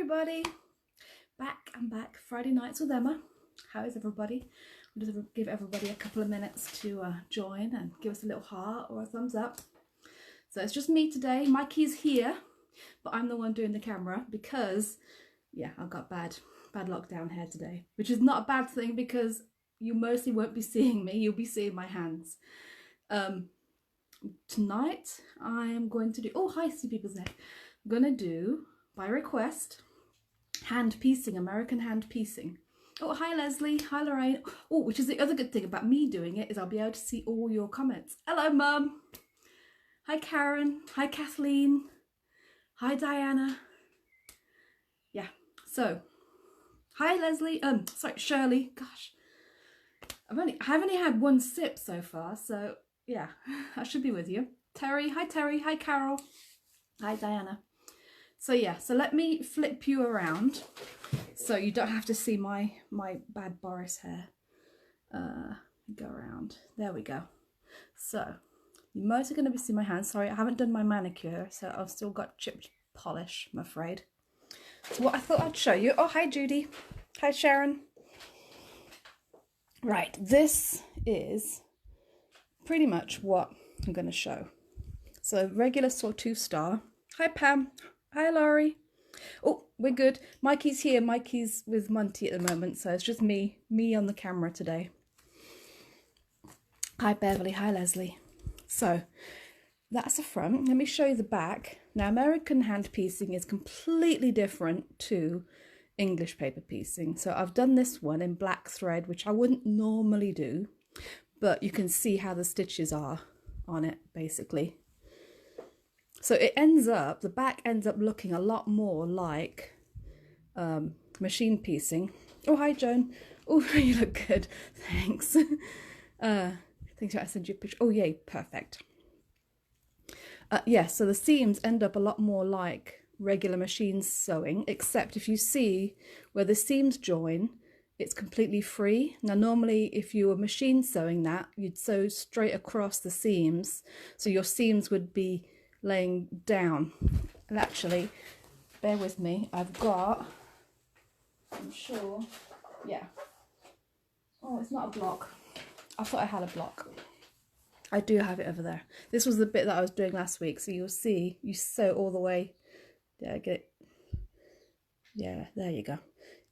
everybody, I'm back. Friday nights with Emma. How is everybody? We'll just give everybody a couple of minutes to join and give us a little heart or a thumbs up. So it's just me today. Mikey's here, but I'm the one doing the camera because, yeah, I've got bad lockdown hair today, which is not a bad thing because you mostly won't be seeing me. You'll be seeing my hands. Tonight I am going to do, oh hi, see people's there. I'm gonna do, by request, hand piecing, American hand piecing. Oh hi Leslie, hi Lorraine. Oh, which is the other good thing about me doing it is I'll be able to see all your comments. Hello Mum. Hi Karen. Hi Kathleen. Hi Diana. Yeah, so hi Leslie. Sorry, Shirley. Gosh, I've only had one sip so far, so yeah, I should be with you. Terry, hi Terry, hi Carol, hi Diana. So yeah, so let me flip you around so you don't have to see my bad Boris hair. Go around, there we go. So you're mostly going to be seeing my hands. Sorry, I haven't done my manicure, so I've still got chipped polish, I'm afraid. So what I thought I'd show you, oh hi Judy, hi Sharon. Right, this is pretty much what I'm going to show. So regular sawtooth star. Hi Pam. Hi Laurie. Oh, we're good. Mikey's here. Mikey's with Monty at the moment, so it's just me on the camera today. Hi Beverly. Hi Leslie. So that's the front. Let me show you the back. Now American hand piecing is completely different to English paper piecing. So I've done this one in black thread, which I wouldn't normally do, but you can see how the stitches are on it basically. So it ends up, the back ends up looking a lot more like machine piecing. Oh hi Joan. Oh you look good, thanks. Thanks for I sent you a picture. Oh yay, perfect. Yeah, so the seams end up a lot more like regular machine sewing, except if you see where the seams join, it's completely free. Now normally if you were machine sewing that, you'd sew straight across the seams, so your seams would be laying down. And actually, bear with me, I've got, I'm sure, yeah. Oh, it's not a block. I thought I had a block. I do have it over there. This was the bit that I was doing last week, so you'll see, you sew all the way, did I get it? Yeah, there you go.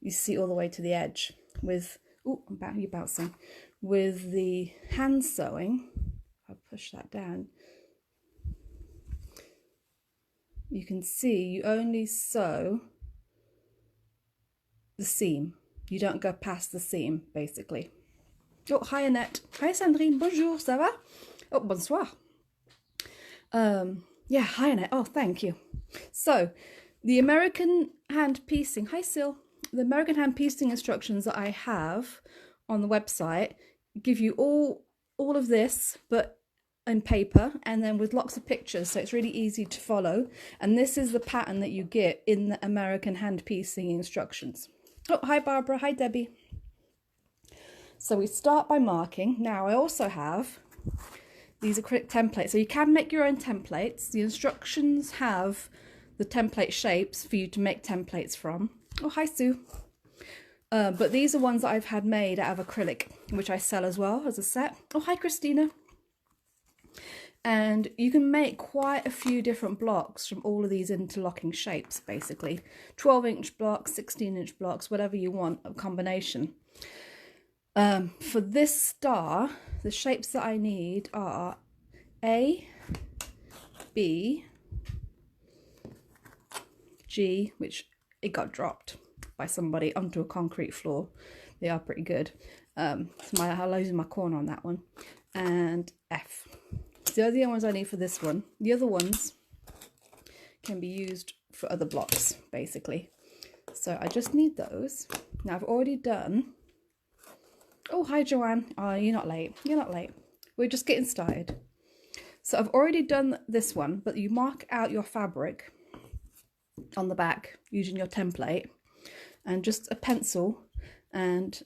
You see all the way to the edge with, oh, you're bouncing. With the hand sewing, I'll push that down. You can see you only sew the seam. You don't go past the seam, basically. Oh, hi Annette. Hi Sandrine. Bonjour, ça va? Oh, bonsoir. Yeah, hi Annette. Oh, thank you. So, the American hand piecing. Hi Sil. The American hand piecing instructions that I have on the website give you all of this, but in paper and then with lots of pictures, so it's really easy to follow. And this is the pattern that you get in the American hand piecing instructions. Oh, hi Barbara. Hi Debbie. So we start by marking. Now I also have these acrylic templates, so you can make your own templates. The instructions have the template shapes for you to make templates from. Oh, hi Sue. But these are ones that I've had made out of acrylic, which I sell as well as a set. Oh, hi Christina. And you can make quite a few different blocks from all of these interlocking shapes, basically. 12-inch blocks, 16-inch blocks, whatever you want, a combination. For this star, the shapes that I need are A, B, G, which it got dropped by somebody onto a concrete floor. They are pretty good. I'm losing my corner on that one. And F. The other ones I need for this one. The other ones can be used for other blocks, basically. So I just need those. Now I've already done... Oh, hi Joanne. Oh, you're not late. You're not late. We're just getting started. So I've already done this one, but you mark out your fabric on the back using your template and just a pencil, and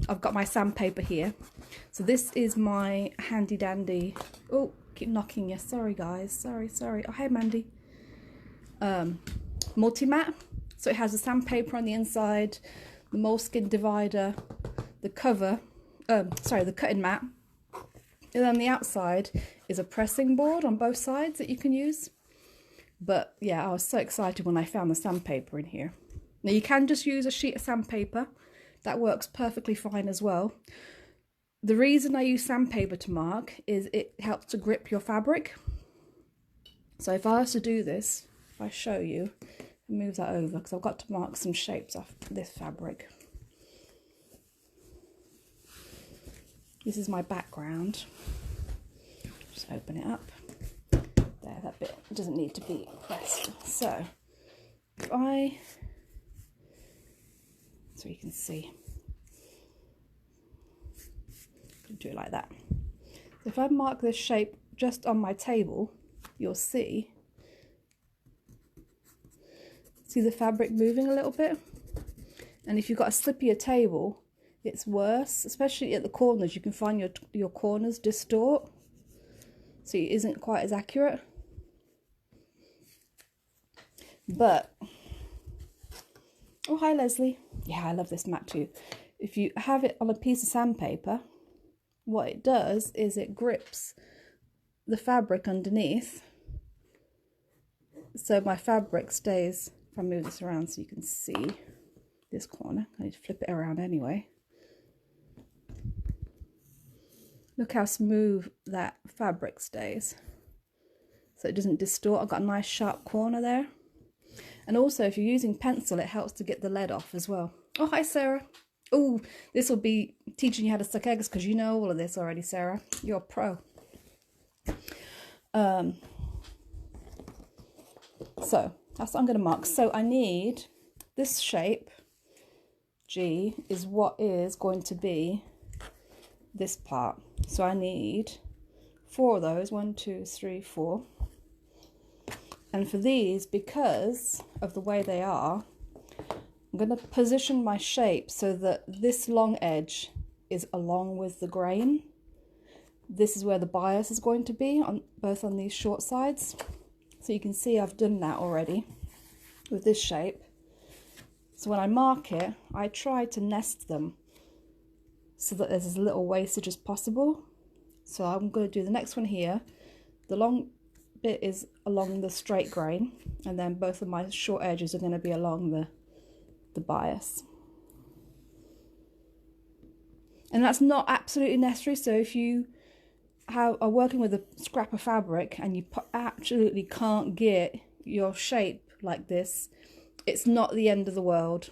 I've got my sandpaper here. So this is my handy dandy, oh keep knocking you, sorry guys, sorry. Oh hi Mandy. Multi-mat. So it has the sandpaper on the inside, the moleskin divider, the cover, the cutting mat. And then the outside is a pressing board on both sides that you can use. But yeah, I was so excited when I found the sandpaper in here. Now you can just use a sheet of sandpaper. That works perfectly fine as well. The reason I use sandpaper to mark is it helps to grip your fabric. So if I was to do this, if I show you, move that over because I've got to mark some shapes off this fabric. This is my background. Just open it up. There, that bit doesn't need to be pressed. So you can see. Do it like that. So if I mark this shape just on my table, you'll see the fabric moving a little bit. And if you've got a slippier table, it's worse, especially at the corners. You can find your corners distort, so it isn't quite as accurate. But oh, hi Leslie. Yeah, I love this mat too. If you have it on a piece of sandpaper, what it does is it grips the fabric underneath, so my fabric stays. If I move this around so you can see this corner, I need to flip it around anyway. Look how smooth that fabric stays, so it doesn't distort. I've got a nice sharp corner there. And also if you're using pencil, it helps to get the lead off as well. Oh, hi Sarah. Oh, this will be teaching you how to suck eggs because you know all of this already, Sarah. You're a pro. So that's what I'm going to mark. So I need this shape, G, is what is going to be this part. So I need 4 of those, 1, 2, 3, 4. And for these, because of the way they are, I'm going to position my shape so that this long edge is along with the grain. This is where the bias is going to be, both on these short sides. So you can see I've done that already with this shape. So when I mark it, I try to nest them so that there's as little wastage as possible. So I'm going to do the next one here. The long bit is along the straight grain, and then both of my short edges are going to be along the bias. And that's not absolutely necessary. So if you are working with a scrap of fabric and you absolutely can't get your shape like this, it's not the end of the world.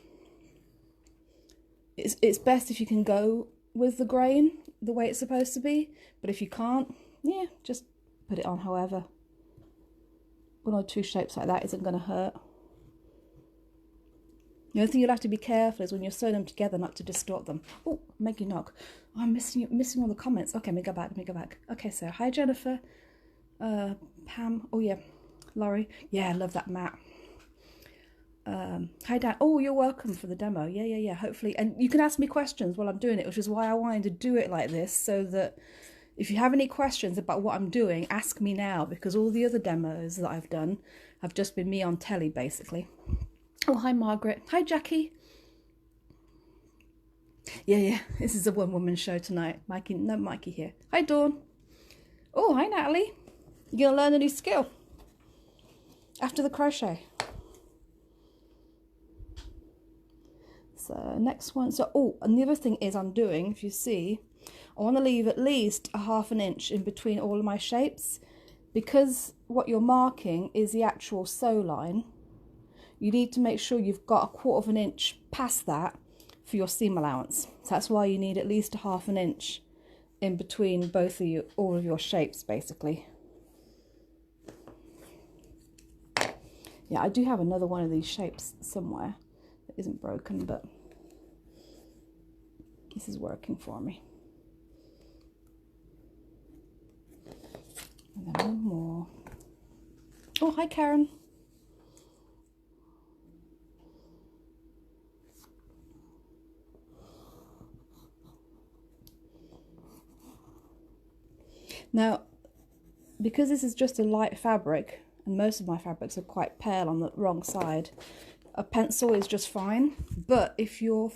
It's best if you can go with the grain the way it's supposed to be, but if you can't, yeah, just put it on however. 1 or 2 shapes like that isn't going to hurt. The only thing you'll have to be careful is when you're sewing them together not to distort them. Oh, make you knock. Oh, I'm missing all the comments. Okay, let me go back. Okay, so hi Jennifer. Pam. Oh yeah. Laurie. Yeah, I love that mat. Hi Dan. Oh, you're welcome for the demo. Yeah. Hopefully. And you can ask me questions while I'm doing it, which is why I wanted to do it like this, so that if you have any questions about what I'm doing, ask me now, because all the other demos that I've done have just been me on telly, basically. Oh, hi Margaret. Hi Jackie. Yeah. This is a one-woman show tonight. Mikey here. Hi Dawn. Oh, hi Natalie. You're gonna learn a new skill after the crochet. So next one. So and the other thing is I'm doing, if you see, I want to leave at least a ½ an inch in between all of my shapes, because what you're marking is the actual sew line. You need to make sure you've got a ½ an inch past that for your seam allowance. So that's why you need at least a ½ an inch in between all of your shapes, basically. Yeah, I do have another one of these shapes somewhere that isn't broken, but this is working for me. And then one more. Oh, hi Karen. Now, because this is just a light fabric, and most of my fabrics are quite pale on the wrong side, a pencil is just fine. But if you're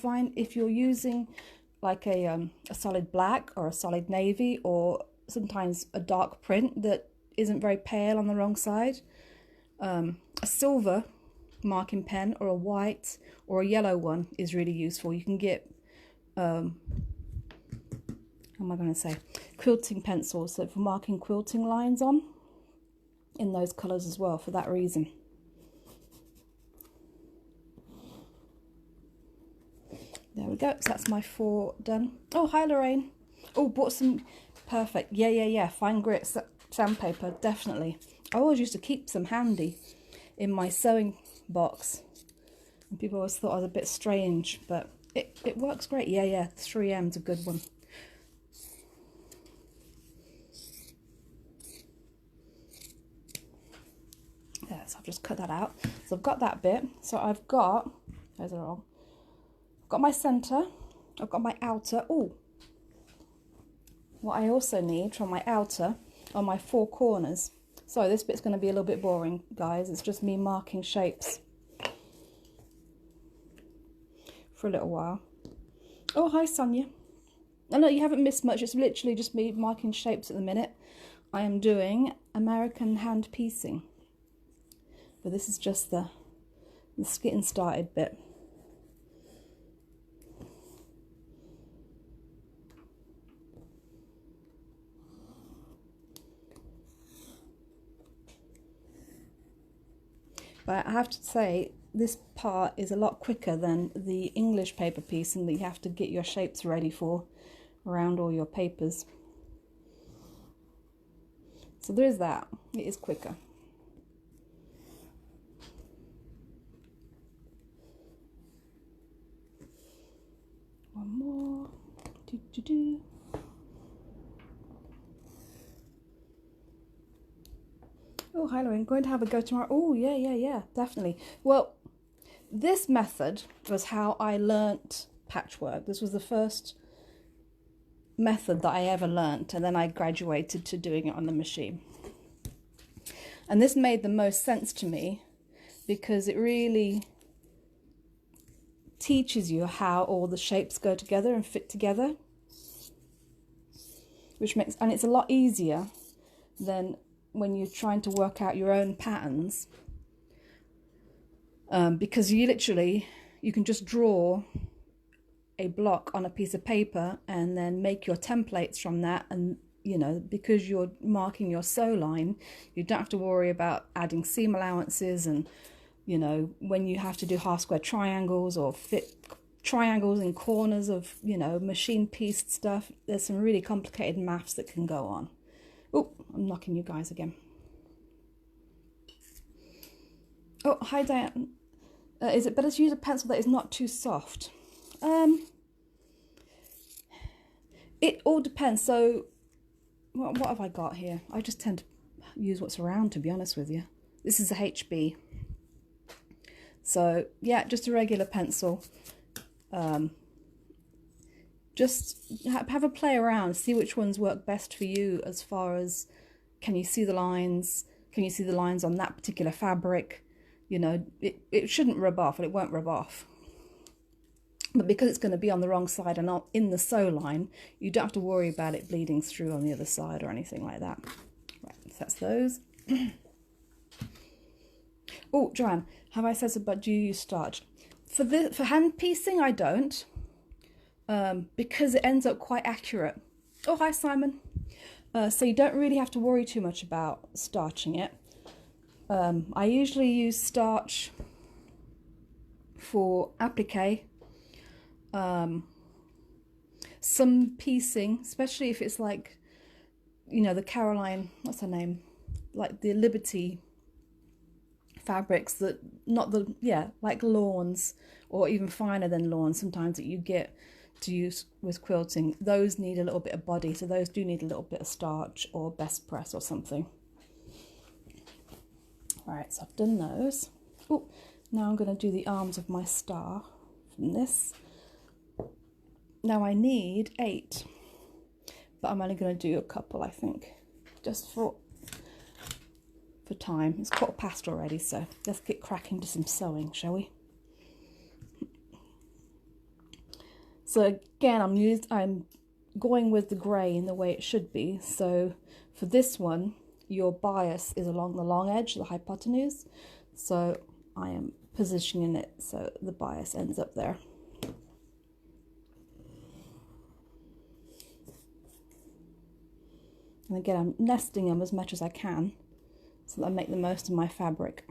using like a solid black or a solid navy, or sometimes a dark print that isn't very pale on the wrong side, a silver marking pen or a white or a yellow one is really useful. You can get how am I going to say, quilting pencils, so for marking quilting lines on in those colours as well, for that reason. There we go. So that's my 4 done. Oh, hi Lorraine. Oh, bought some. Perfect. Yeah. Fine grit sandpaper, definitely. I always used to keep some handy in my sewing box, and people always thought I was a bit strange, but it works great. Yeah. 3M's a good one. There, so I've just cut that out. So I've got that bit. So I've got, those are all. I've got my centre. I've got my outer. Oh, what I also need from my outer are my 4 corners. So this bit's going to be a little bit boring, guys. It's just me marking shapes for a little while. Oh, hi Sonia. No, you haven't missed much. It's literally just me marking shapes at the minute. I am doing American hand piecing, but this is just the getting started bit. But I have to say, this part is a lot quicker than the English paper piecing that you have to get your shapes ready for around all your papers. So there is that. It is quicker. One more. Oh, hi Lorraine, going to have a go tomorrow. Oh, yeah, definitely. Well, this method was how I learnt patchwork. This was the first method that I ever learnt, and then I graduated to doing it on the machine. And this made the most sense to me because it really teaches you how all the shapes go together and fit together, and it's a lot easier than when you're trying to work out your own patterns, because you can just draw a block on a piece of paper and then make your templates from that. And because you're marking your sew line, you don't have to worry about adding seam allowances, and when you have to do half square triangles or fit triangles in corners of machine pieced stuff. There's some really complicated maths that can go on. Oh, I'm knocking you guys again. Oh, hi Diane. Is it better to use a pencil that is not too soft? It all depends. So what have I got here? I just tend to use what's around, to be honest with you. This is a HB. So yeah, just a regular pencil. Just have a play around, see which ones work best for you as far as, can you see the lines? Can you see the lines on that particular fabric? It shouldn't rub off, and it won't rub off. But because it's going to be on the wrong side and not in the sew line, you don't have to worry about it bleeding through on the other side or anything like that. Right, so that's those. Oh, Joanne, have I said so, but do you use starch? For hand piecing, I don't. Because it ends up quite accurate. Oh, hi Simon. So you don't really have to worry too much about starching it. I usually use starch for applique. Some piecing, especially if it's like, the Caroline, what's her name? Like the Liberty fabrics that, like lawns, or even finer than lawns sometimes, that you get to use with quilting. Those need a little bit of body, so those do need a little bit of starch or best press or something. Alright, so I've done those. Oh, now I'm going to do the arms of my star from this. Now I need 8, but I'm only going to do a couple, I think, just for time. It's 1/4 past already, so let's get cracking to some sewing, shall we? So again, I'm going with the grey in the way it should be. So for this one, your bias is along the long edge, the hypotenuse. So I am positioning it so the bias ends up there. And again, I'm nesting them as much as I can so that I make the most of my fabric.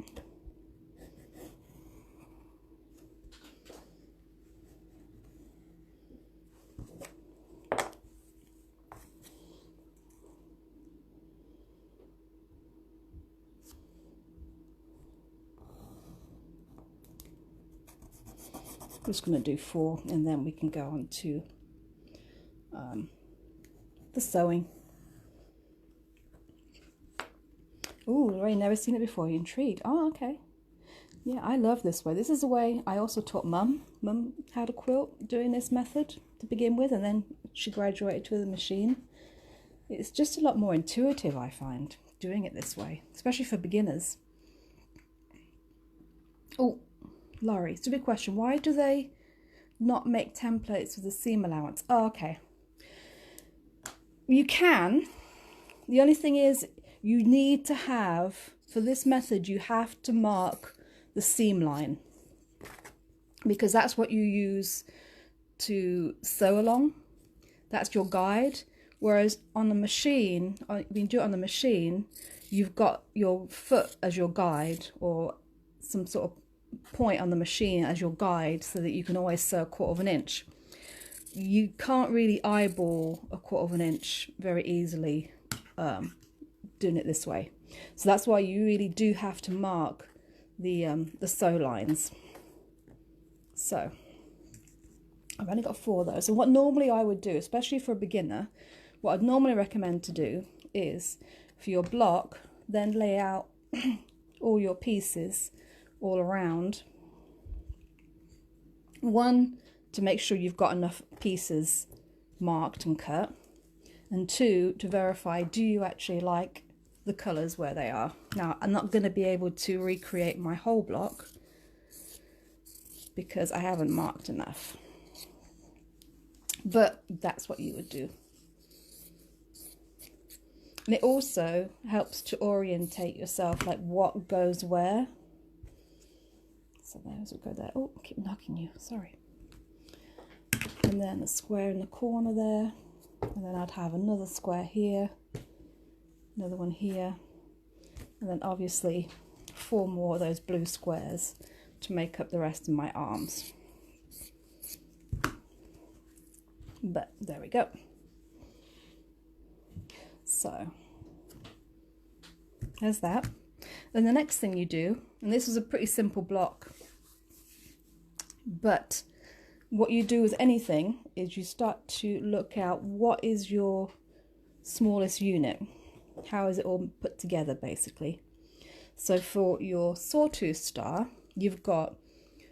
I'm just going to do 4 and then we can go on to the sewing. Oh, Lorraine, never seen it before. You're intrigued. Oh, okay. Yeah, I love this way. This is the way I also taught Mum how to quilt, doing this method to begin with, and then she graduated to the machine. It's just a lot more intuitive, I find, doing it this way, especially for beginners. Oh, Laurie, stupid question. Why do they not make templates with a seam allowance? Oh, okay. You can. The only thing is you need to have, for this method, you have to mark the seam line because that's what you use to sew along. That's your guide. Whereas on the machine, when you do it on the machine, you've got your foot as your guide or some sort of point on the machine as your guide so that you can always sew 1/4 inch. You can't really eyeball 1/4 inch very easily doing it this way. So that's why you really do have to mark the sew lines. So I've only got 4 though. So what normally I would do, especially for a beginner, what I'd normally recommend to do is for your block, then lay out all your pieces all around. 1, to make sure you've got enough pieces marked and cut, and 2, to verify, do you actually like the colours where they are. Now, I'm not going to be able to recreate my whole block because I haven't marked enough, but that's what you would do. And it also helps to orientate yourself, like what goes where. So those will go there. Oh, I keep knocking you, sorry. And then a square in the corner there, and then I'd have another square here, another one here, and then obviously 4 more of those blue squares to make up the rest of my arms. But there we go. So there's that. Then the next thing you do, and this is a pretty simple block, but what you do with anything is you start to look out what is your smallest unit. How is it all put together, basically? So for your sawtooth star, you've got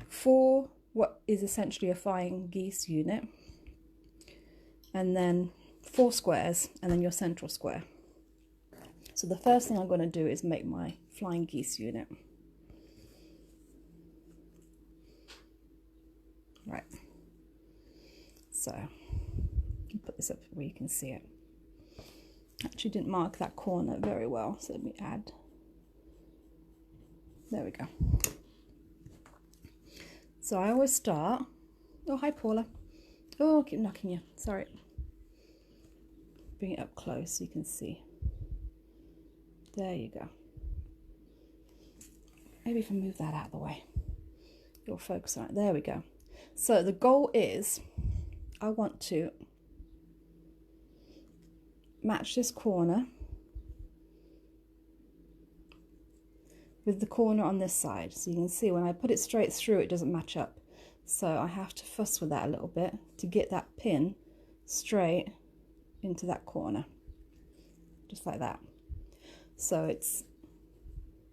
4 what is essentially a flying geese unit, and then 4 squares, and then your central square. So the first thing I'm going to do is make my flying geese unit. Right. So I'll put this up where you can see it. Actually didn't mark that corner very well, so let me add. There we go. So I always start. Oh, hi Paula. Oh, I keep knocking you. Sorry. Bring it up close so you can see. There you go. Maybe if I move that out of the way, you'll focus on it. There we go. So the goal is I want to match this corner with the corner on this side. So you can see when I put it straight through, it doesn't match up. So I have to fuss with that a little bit to get that pin straight into that corner, just like that. So it's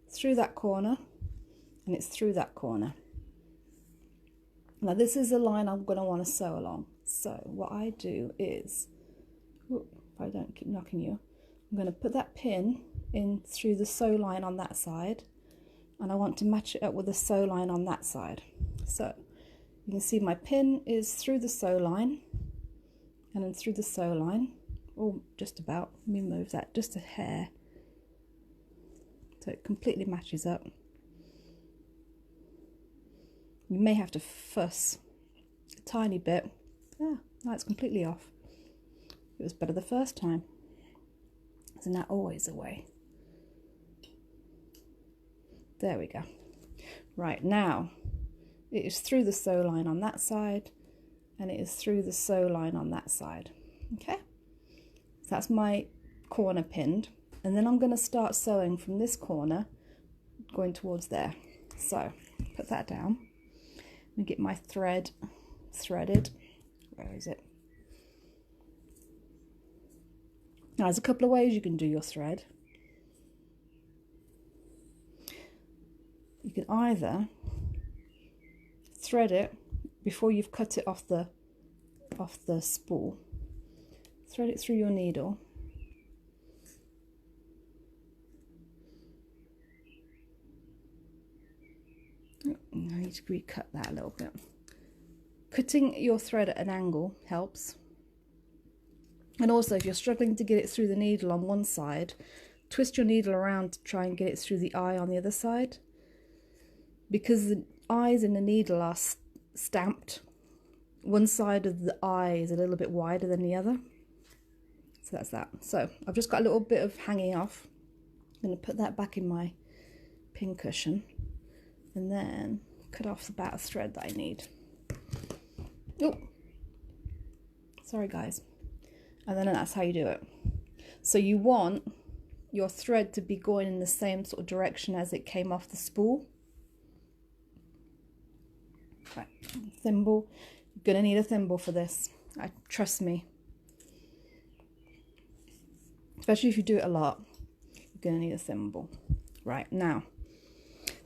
through that corner and it's through that corner. Now this is the line I'm going to want to sew along. So what I do is, if I don't keep knocking you, I'm going to put that pin in through the sew line on that side, and I want to match it up with the sew line on that side. So You can see my pin is through the sew line and then through the sew line, or just about. Let me move that just a hair so it completely matches up. You may have to fuss a tiny bit. Yeah, now it's completely off. It was better the first time. Isn't that always the way? There we go. Right, now it is through the sew line on that side and it is through the sew line on that side. Okay, so that's my corner pinned, and then I'm going to start sewing from this corner going towards there. So put that down. Let me get my thread threaded. Where is it? Now there's a couple of ways you can do your thread. You can either thread it before you've cut it off the spool. Thread it through your needle. I need to recut that a little bit. Cutting your thread at an angle helps. And also, if you're struggling to get it through the needle on one side, twist your needle around to try and get it through the eye on the other side. Because the eyes in the needle are stamped, one side of the eye is a little bit wider than the other. So that's that. So I've just got a little bit of hanging off. I'm going to put that back in my pin cushion and then cut off the bit of thread that I need. Oh, sorry guys. And then that's how you do it. So you want your thread to be going in the same sort of direction as it came off the spool. Right, thimble. You're going to need a thimble for this. Trust me. Especially if you do it a lot, you're going to need a thimble. Right, now,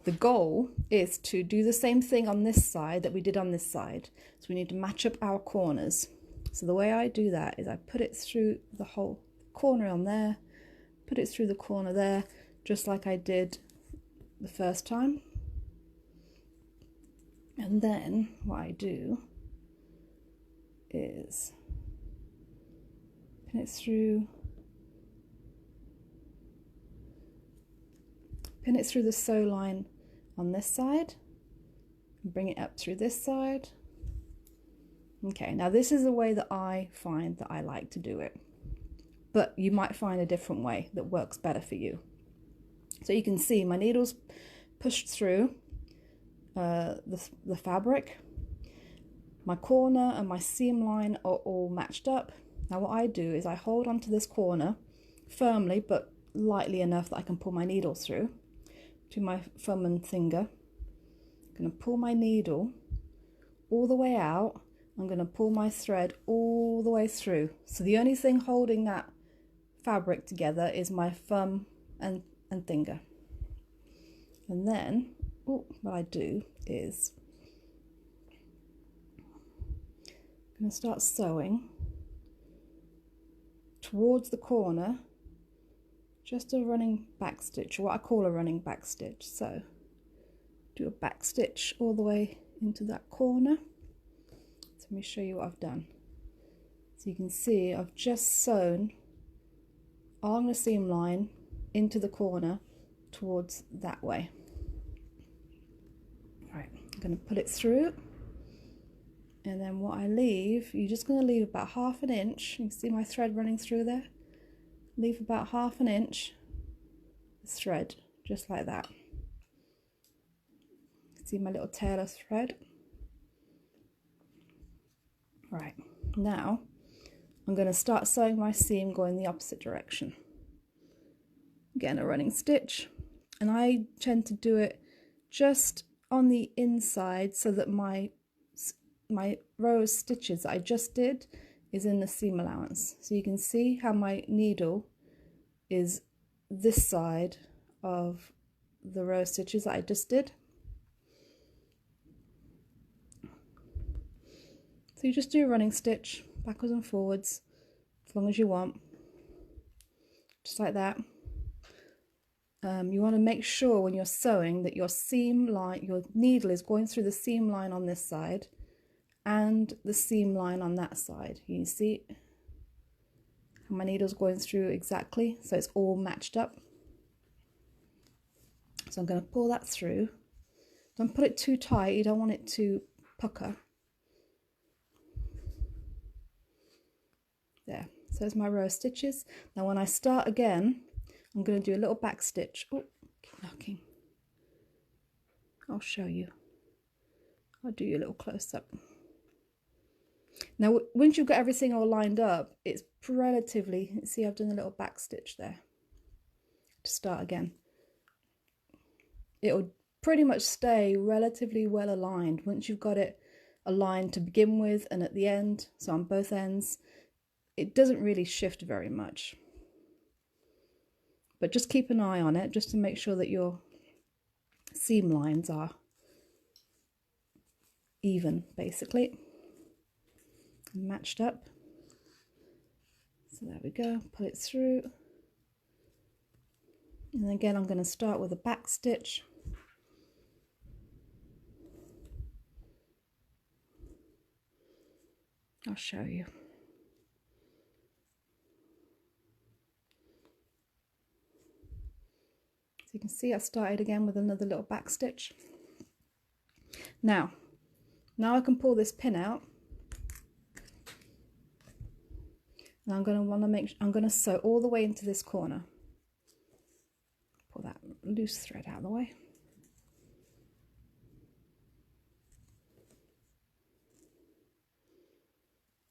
the goal is to do the same thing on this side that we did on this side. So we need to match up our corners. So the way I do that is I put it through the whole corner on there, put it through the corner there, just like I did the first time. And then what I do is pin it through the sew line on this side and bring it up through this side. Okay, now this is the way that I find that I like to do it, but you might find a different way that works better for you. So you can see my needle's pushed through the fabric. My corner and my seam line are all matched up. Now what I do is I hold onto this corner firmly but lightly enough that I can pull my needle through to my thumb and finger. I'm going to pull my needle all the way out. I'm going to pull my thread all the way through. So the only thing holding that fabric together is my thumb and finger. And then what I do is I'm going to start sewing towards the corner, just a running back stitch, or what I call a running back stitch. So do a back stitch all the way into that corner. So let me show you what I've done. So you can see I've just sewn along the seam line into the corner towards that way. Right, I'm going to pull it through, and then what I leave, you're just going to leave about 1/2 inch. You can see my thread running through there. Leave about 1/2 inch thread, just like that. See my little tail of thread. Right, now I'm going to start sewing my seam going the opposite direction. Again, a running stitch, and I tend to do it just on the inside so that my row of stitches that I just did is in the seam allowance. So you can see how my needle is this side of the row of stitches that I just did. So you just do a running stitch backwards and forwards as long as you want, just like that. You want to make sure when you're sewing that your seam line, your needle is going through the seam line on this side and the seam line on that side. You see how my needle's going through exactly, so it's all matched up. So I'm going to pull that through. Don't put it too tight, you don't want it to pucker. There, so there's my row of stitches. Now when I start again, I'm going to do a little back stitch. Oh, keep knocking. I'll show you. I'll do you a little close up. Now once you've got everything all lined up, it's relatively, see I've done a little back stitch there to start again. It'll pretty much stay relatively well aligned once you've got it aligned to begin with and at the end, so on both ends. It doesn't really shift very much, but just keep an eye on it just to make sure that your seam lines are even, basically, and matched up. So there we go, pull it through, and again I'm going to start with a back stitch. I'll show you. So you can see I started again with another little back stitch. Now I can pull this pin out, and I'm going to sew all the way into this corner. Pull that loose thread out of the way.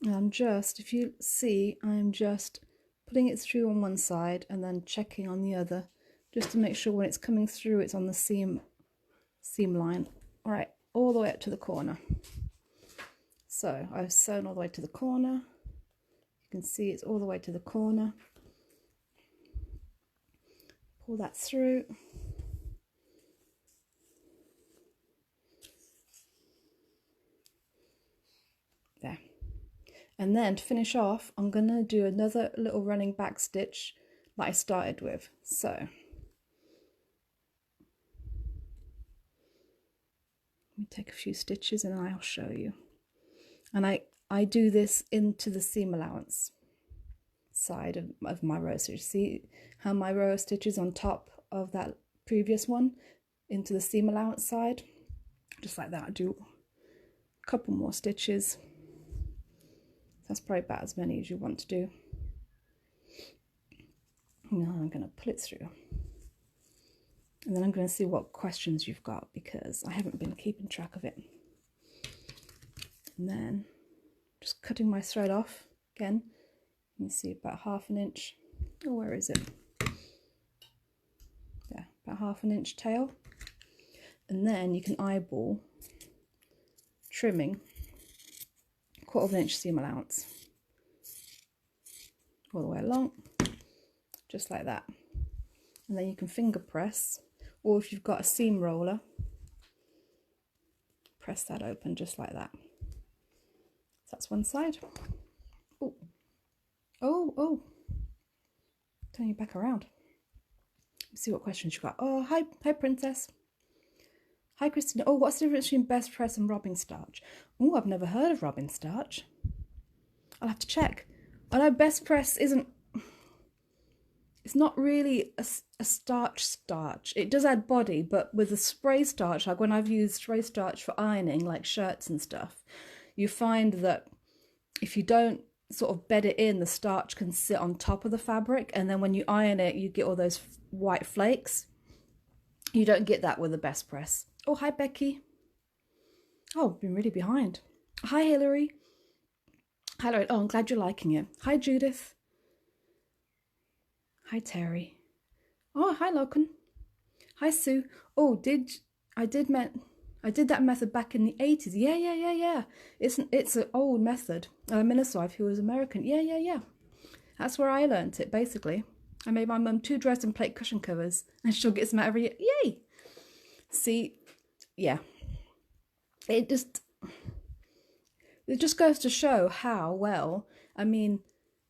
And I'm just, if you see, I'm just putting it through on one side and then checking on the other, just to make sure when it's coming through it's on the seam line. All right, all the way up to the corner. So I've sewn all the way to the corner. You can see it's all the way to the corner. Pull that through. There. And then to finish off, I'm going to do another little running back stitch that I started with. So let me take a few stitches and I'll show you. And I do this into the seam allowance side of my row. So you see how my row of stitches on top of that previous one into the seam allowance side, just like that. I do a couple more stitches. That's probably about as many as you want to do. Now I'm going to pull it through, and then I'm going to see what questions you've got, because I haven't been keeping track of it. And then just cutting my thread off again. You can see about 1/2 inch. Oh, where is it? There, about 1/2 inch tail. And then you can eyeball trimming 1/4 inch seam allowance all the way along, just like that. And then you can finger press, or if you've got a seam roller, press that open just like that. So that's one side. Oh, oh, oh. Turn you back around. Let's see what questions you've got. Oh, hi Princess. Hi Christina. Oh, what's the difference between best press and robbing starch? Oh, I've never heard of robbing starch. I'll have to check. I know best press isn't, it's not really a starch. It does add body, but with the spray starch, like when I've used spray starch for ironing, like shirts and stuff, you find that if you don't sort of bed it in, the starch can sit on top of the fabric, and then when you iron it, you get all those white flakes. You don't get that with the best press. Oh, hi Becky. Oh, I've been really behind. Hi Hilary. Hello. Oh, I'm glad you're liking it. Hi Judith. Hi Terry. Oh, hi Loken. Hi Sue. Oh, I did that method back in the 80s. Yeah. It's an old method. Minnesota, who was American. Yeah. That's where I learnt it, basically. I made my mum 2 Dresden plate cushion covers, and she'll get some out every year. Yay! See, yeah. It just goes to show how well, I mean,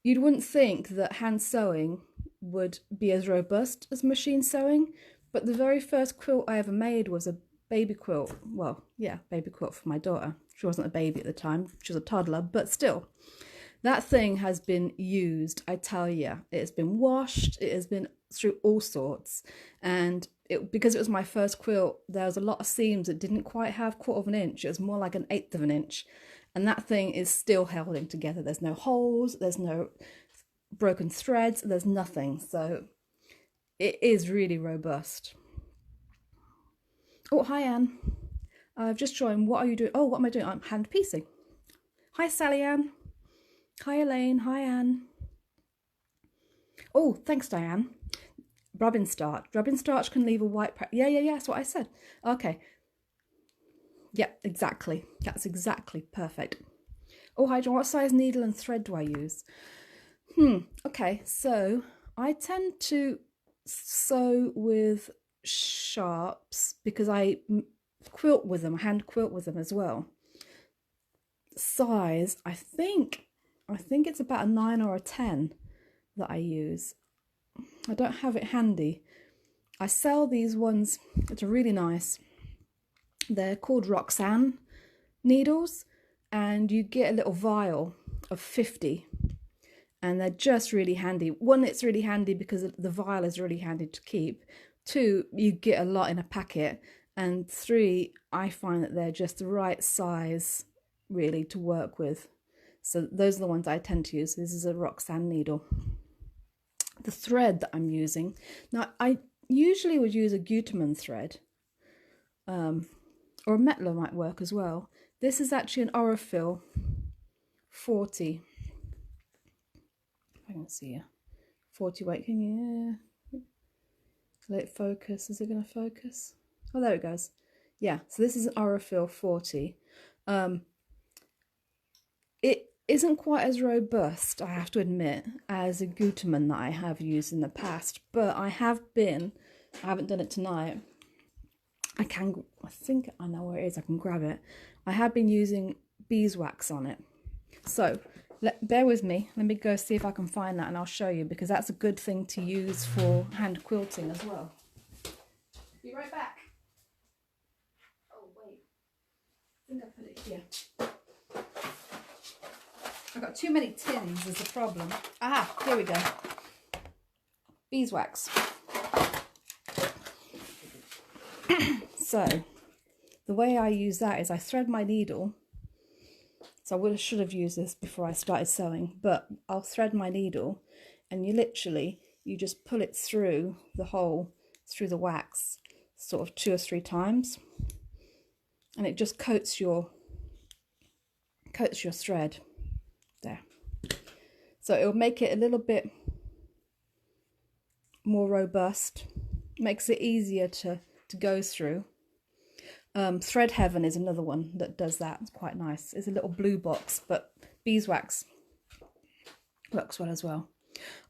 you wouldn't think that hand sewing would be as robust as machine sewing, but the very first quilt I ever made was a baby quilt. Well, yeah, baby quilt for my daughter. She wasn't a baby at the time. She was a toddler, but still. That thing has been used, I tell you. It has been washed. It has been through all sorts. And because it was my first quilt, there was a lot of seams that didn't quite have 1/4 of an inch. It was more like 1/8 of an inch. And that thing is still holding together. There's no holes. There's no broken threads. There's nothing. So it is really robust. Oh, hi, Anne. I've just joined. What are you doing? Oh, what am I doing? I'm hand piecing. Hi, Sally Ann. Hi, Elaine. Hi, Anne. Oh, thanks, Diane. Rubbing starch. Rubbing starch can leave a white... Yeah, that's what I said. Okay. Yeah, exactly. That's exactly perfect. Oh, hi, John. What size needle and thread do I use? Okay, so I tend to sew with sharps because I quilt with them, hand quilt with them as well. Size, I think it's about a 9 or a 10 that I use. I don't have it handy. I sell these ones, it's really nice. They're called Roxanne needles, and you get a little vial of 50, and they're just really handy. One, it's really handy because the vial is really handy to keep. 2, you get a lot in a packet. And 3, I find that they're just the right size really to work with. So those are the ones I tend to use. This is a Roxanne needle. The thread that I'm using, now I usually would use a Gutermann thread, or a Metler might work as well. This is actually an Orifil 40. I can see you. 40 weight, can you? Yeah. Let it focus. Is it going to focus? Oh, there it goes. Yeah, so this is an Orifil 40. It isn't quite as robust, I have to admit, as a Gutermann that I have used in the past, but I haven't done it tonight. I think I know where it is, I can grab it. I have been using beeswax on it. So, bear with me, let me go see if I can find that and I'll show you, because that's a good thing to use for hand quilting as well. Be right back. Oh, wait. I think I put it here. I've got too many tins is the problem. Ah, here we go. Beeswax. So, the way I use that is I thread my needle. So I should have used this before I started sewing, but I'll thread my needle and you just pull it through the hole, through the wax, sort of 2 or 3 times. And it just coats your thread. There. So it'll make it a little bit more robust, makes it easier to go through. Thread Heaven is another one that does that. It's quite nice. It's a little blue box, but beeswax works well as well.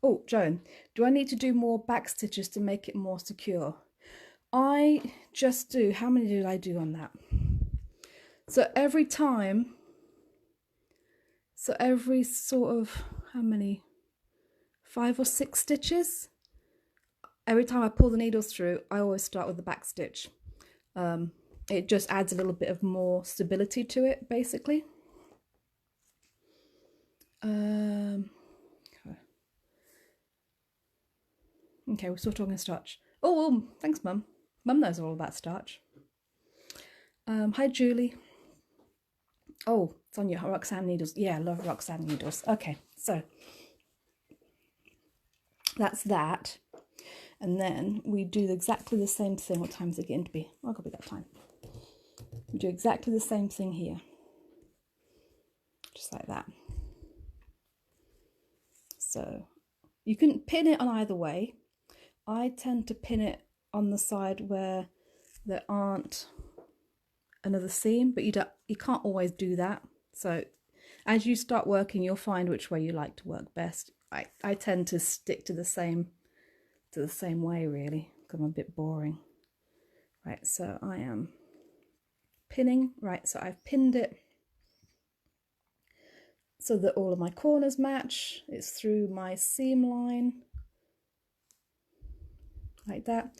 Oh, Joan, do I need to do more back stitches to make it more secure? I just do. How many did I do on that? So every sort of, how many? 5 or 6 stitches. Every time I pull the needles through, I always start with the back stitch. It just adds a little bit of more stability to it, basically. Okay, we're still talking starch. Oh, thanks, Mum. Mum knows all about starch. Hi, Julie. Oh, it's on your Roxanne needles. Yeah, I love Roxanne needles. Okay, so that's that. And then we do exactly the same thing. What time is it getting to be? Oh, I've got to be that time. We do exactly the same thing here. Just like that. So you can pin it on either way. I tend to pin it on the side where there aren't another seam, but you can't always do that. So as you start working, you'll find which way you like to work best. I tend to stick to the same way, really, because I'm a bit boring. Right, so I am pinning. Right, so I've pinned it so that all of my corners match. It's through my seam line, like that.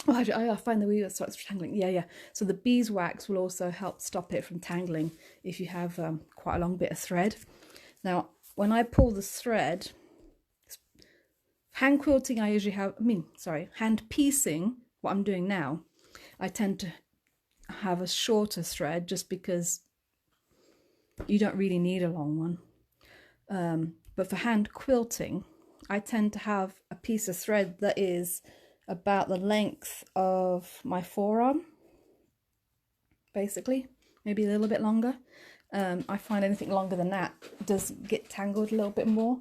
Oh, I find the weave starts tangling. Yeah. So the beeswax will also help stop it from tangling if you have quite a long bit of thread. Now, when I pull the thread, hand quilting, I usually have, hand piecing, what I'm doing now, I tend to have a shorter thread just because you don't really need a long one. But for hand quilting, I tend to have a piece of thread that is about the length of my forearm, basically, maybe a little bit longer. I find anything longer than that does get tangled a little bit more.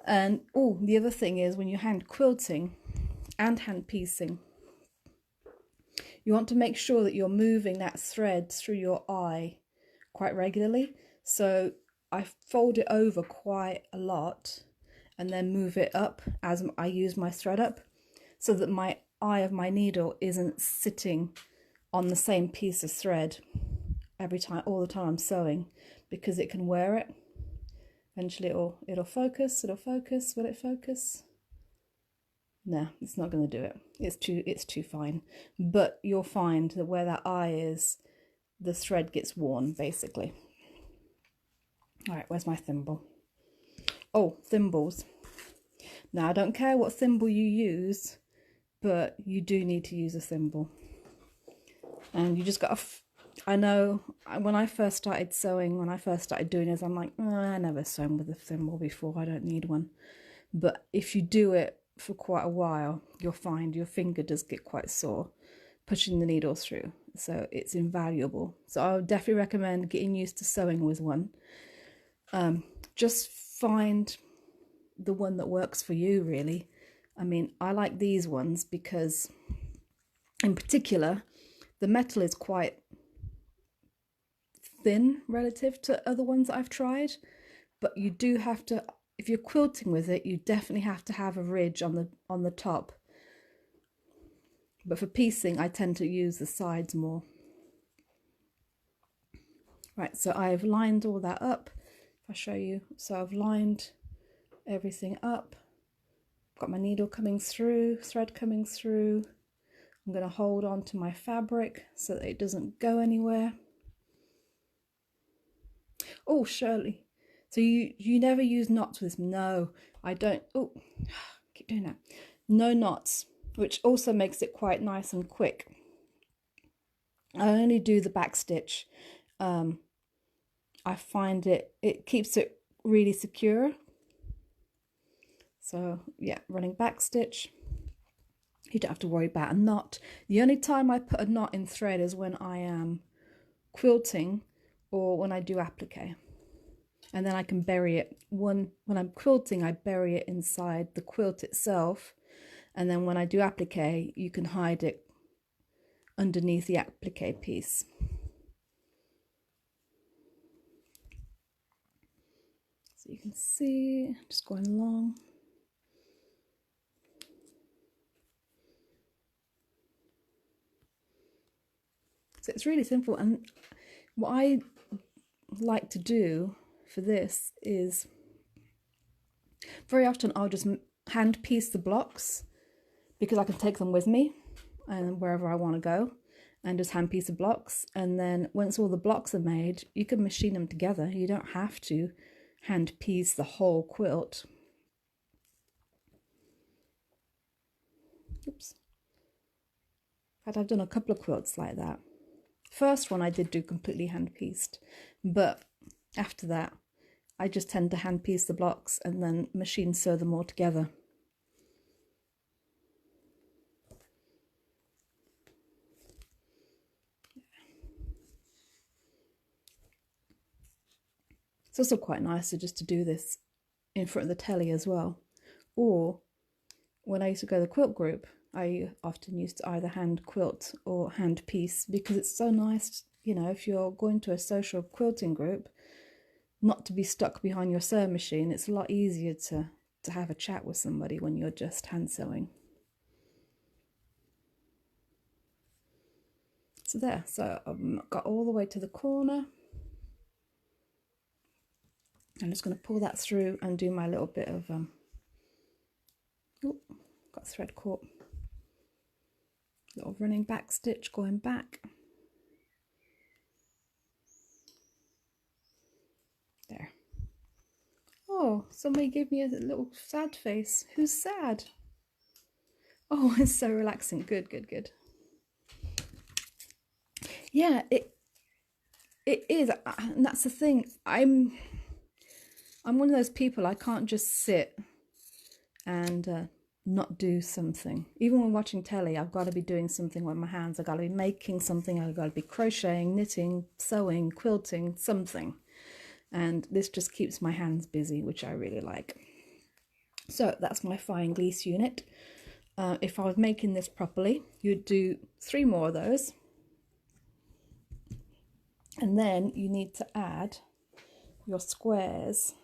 And the other thing is, when you're hand quilting and hand piecing, you want to make sure that you're moving that thread through your eye quite regularly. So I fold it over quite a lot and then move it up as I use my thread up, so that my eye of my needle isn't sitting on the same piece of thread all the time I'm sewing, because it can wear it. Eventually it'll focus. Will it focus? No, it's not going to do it. It's too fine. But you'll find that where that eye is, the thread gets worn, basically. All right, where's my thimble? Oh, thimbles. Now, I don't care what thimble you use, but you do need to use a thimble. And you just got to... I know when I first started sewing, when I first started doing this, I'm like, I never sewn with a thimble before. I don't need one. But if you do it for quite a while, you'll find your finger does get quite sore pushing the needle through. So it's invaluable. So I would definitely recommend getting used to sewing with one. Just find the one that works for you, really. I mean, I like these ones because, in particular, the metal is quite thin relative to other ones that I've tried, but you do have to, if you're quilting with it, you definitely have to have a ridge on the top. But for piecing, I tend to use the sides more. Right, so I've lined all that up. If I show you, so I've lined everything up. Got my needle coming through, thread coming through. I'm going to hold on to my fabric so that it doesn't go anywhere. Oh, Shirley, so you never use knots with this? No, I don't. Oh, keep doing that. No knots, which also makes it quite nice and quick. I only do the back stitch. I find it keeps it really secure. So yeah, running back stitch. You don't have to worry about a knot. The only time I put a knot in thread is when I am quilting or when I do applique. And then I can bury it. When I'm quilting, I bury it inside the quilt itself. And then when I do applique, you can hide it underneath the applique piece. So you can see, just going along. So it's really simple. And what I like to do for this is, very often I'll just hand piece the blocks because I can take them with me and wherever I want to go, and just hand piece the blocks. And then once all the blocks are made, you can machine them together. You don't have to hand piece the whole quilt. Oops. In fact, I've done a couple of quilts like that. First one I did do completely hand pieced, but after that I just tend to hand piece the blocks and then machine sew them all together. It's also quite nice just to do this in front of the telly as well. Or when I used to go to the quilt group, I often used to either hand quilt or hand piece, because it's so nice, you know, if you're going to a social quilting group, not to be stuck behind your sewing machine. It's a lot easier to have a chat with somebody when you're just hand sewing. So there, so I've got all the way to the corner. I'm just going to pull that through and do my little bit of, got thread caught. Little running back stitch going back. There. Oh, somebody gave me a little sad face. Who's sad? Oh, it's so relaxing. Good, good, good. Yeah, it is, and that's the thing. I'm one of those people, I can't just sit and not do something. Even when watching telly, I've got to be doing something with my hands. I've got to be making something. I've got to be crocheting, knitting, sewing, quilting, something. And this just keeps my hands busy, which I really like. So that's my fine Geese unit. If I was making this properly, you'd do 3 more of those. And then you need to add your squares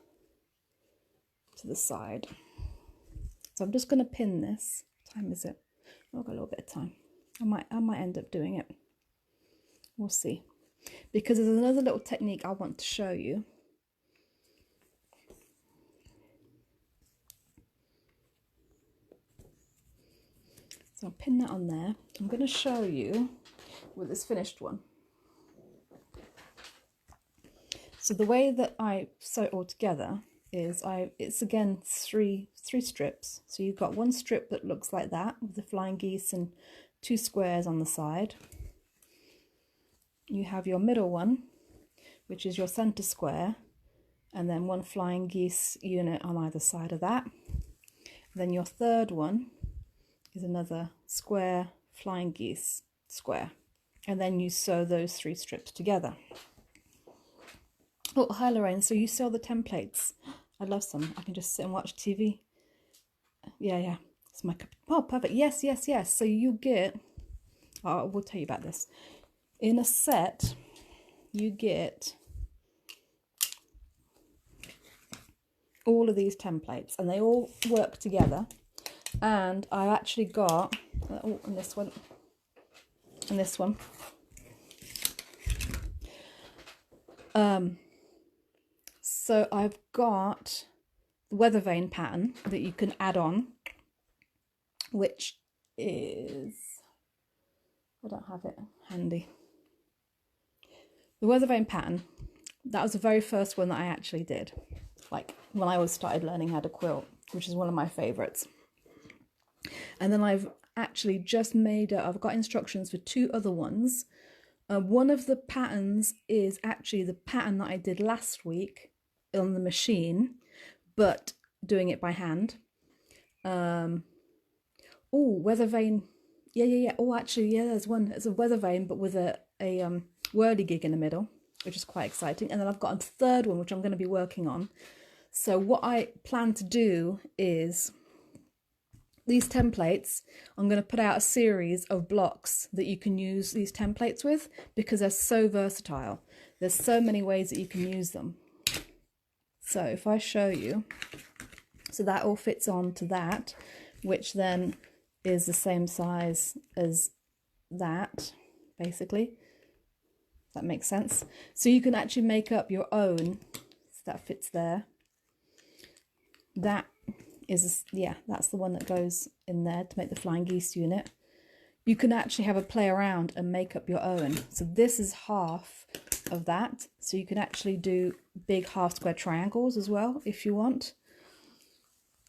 to the side. So I'm just going to pin this. What time is it? I've got a little bit of time. I might end up doing it. We'll see. Because there's another little technique I want to show you. So I'll pin that on there. I'm going to show you with this finished one. So the way that I sew it all together is it's again three strips. So you've got one strip that looks like that with the flying geese and 2 squares on the side. You have your middle one, which is your center square, and then 1 flying geese unit on either side of that. Then your third one is another square flying geese square, and then you sew those 3 strips together. Oh, hi Lorraine, so you sell the templates? I love some. I can just sit and watch TV. Yeah, it's my cup. Oh, perfect. Yes. So you get, oh, we'll tell you about this. In a set, you get all of these templates, and they all work together. And I actually got, oh, and this one, and this one. So I've got the weather vane pattern that you can add on, which is, I don't have it handy. The weather vane pattern, that was the very first one that I actually did, like when I started learning how to quilt, which is one of my favorites. And then I've actually just I've got instructions for 2 other ones. One of the patterns is actually the pattern that I did last week on the machine, but doing it by hand. Oh, weather vane. Yeah. Oh, actually, yeah, there's one. It's a weather vane, but with a whirligig in the middle, which is quite exciting. And then I've got a third one, which I'm going to be working on. So what I plan to do is these templates, I'm going to put out a series of blocks that you can use these templates with, because they're so versatile. There's so many ways that you can use them. So if I show you, so that all fits on to that, which then is the same size as that, basically. That makes sense. So you can actually make up your own. So that fits there. That is, yeah, that's the one that goes in there to make the flying geese unit. You can actually have a play around and make up your own. So this is half of that. So you can actually do big half square triangles as well if you want.